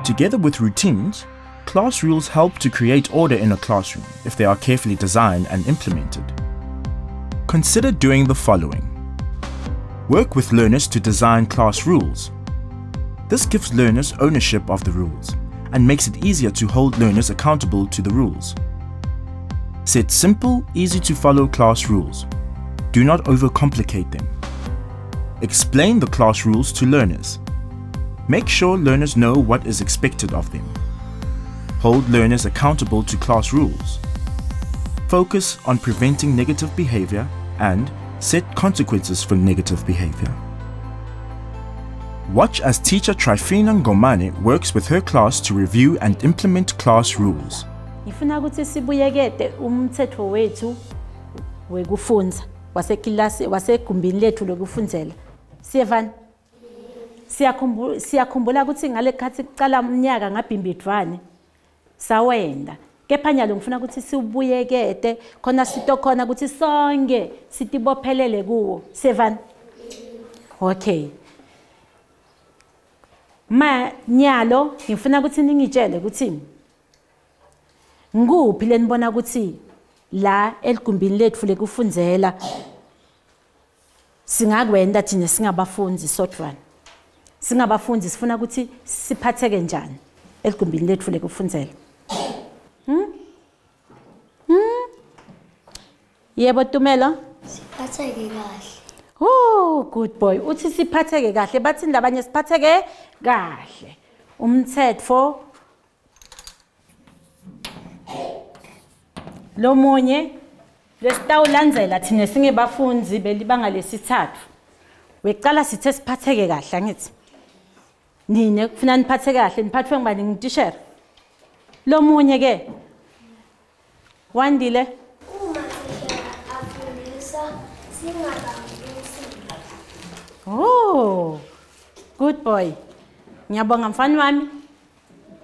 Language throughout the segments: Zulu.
Together with routines, class rules help to create order in a classroom if they are carefully designed and implemented. Consider doing the following. Work with learners to design class rules. This gives learners ownership of the rules and makes it easier to hold learners accountable to the rules. Set simple, easy to follow class rules. Do not overcomplicate them. Explain the class rules to learners. Make sure learners know what is expected of them. Hold learners accountable to class rules. Focus on preventing negative behavior and set consequences for negative behavior. Watch as teacher Trifina Ngomane works with her class to review and implement class rules. Ngifuna ukuthi sibuyekete umthetho wethu wekufundza wasegumbini lethu lokufundzela. Siyevana? Siyakhumbula ukuthi ngale khathi kuqala umnyaka ngabhimbidvwane sawenda. Kepha nyalo ngifuna ukuthi sibuyekete khona sitokhona ukuthi sonke sitibophelele kuwo. Siyevana? Okay. Nyalo ngifuna ukuthi ningitshele ukuthi nguphi lenibona ukuthi la eligumbini lethu lekufundzela singakwenda thina singabafundi sodwana. Singabafundi sifuna ukuthi siphatheke njani eligumbini lethu lekufundzela. Yebo Tumelo? Siphatheke kahle. Oh, good boy. Uthi siphatheke kahle, bathi labanye siphatheke kahle. Umthetho lo munye lesitawulandzela thina singebafundi belibanga lesithathu. Weqala sithe siphatheke kahle angithi. Nine kufuna niphatheke kahle, niphathwe ngibani ngitishera. Lo munye ke Wandile Oh, good boy. Ngiyabonga mfana wami.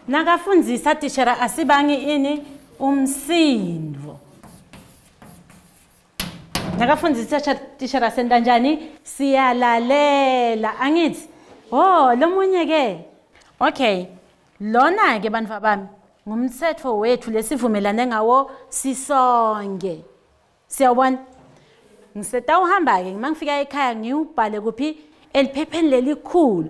Nakafundzisa tishera asibangi ini umsindo. Nakafundzisa tishera senda njani siyalalela angithi. Oh, lo munye ke. Okay. Lona ke bantwa bami ngumthetho wethu lesivumelane ngawo sisonke. Siyabona? Ngiseta uhamba ke mangifika ekhaya ngiubhale kuphi eliphepheni lelikhulu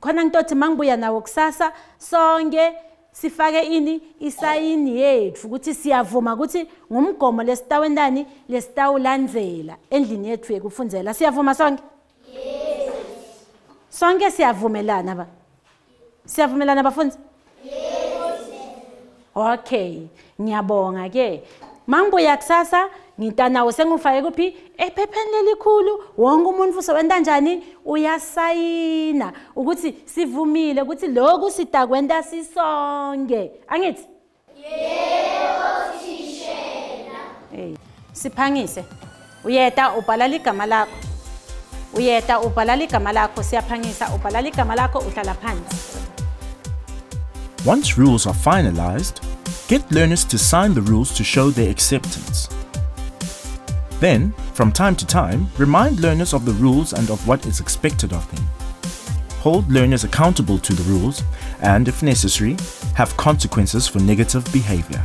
khona ngitothi mangibuya nawo kusasa sonke sifake ini isayini yethu ukuthi siyavuma ukuthi ngumgomo lesitawendani lesitawulandzela endlini yethu yekufundzela. Siyavuma sonke? Yes. Sonke siyavumelana ba? Siyavumelana bafundi? Yes. Okay, ngiyabonga ke. Mangibuya kusasa ngitanawo sengufake kuphi ephepheni lelikhulu wonke umuntu usewenda njani uyasayina ukuthi sivumile ukuthi lokhu sitakwenda sisonke angithi yebo tishela siphangise uyeta ubhala ligama lakho siyaphangisa ubhala ligama lakho uhlala phansi. Once rules are finalized, get learners to sign the rules to show their acceptance. Then, from time to time, remind learners of the rules and of what is expected of them. Hold learners accountable to the rules and, if necessary, have consequences for negative behavior.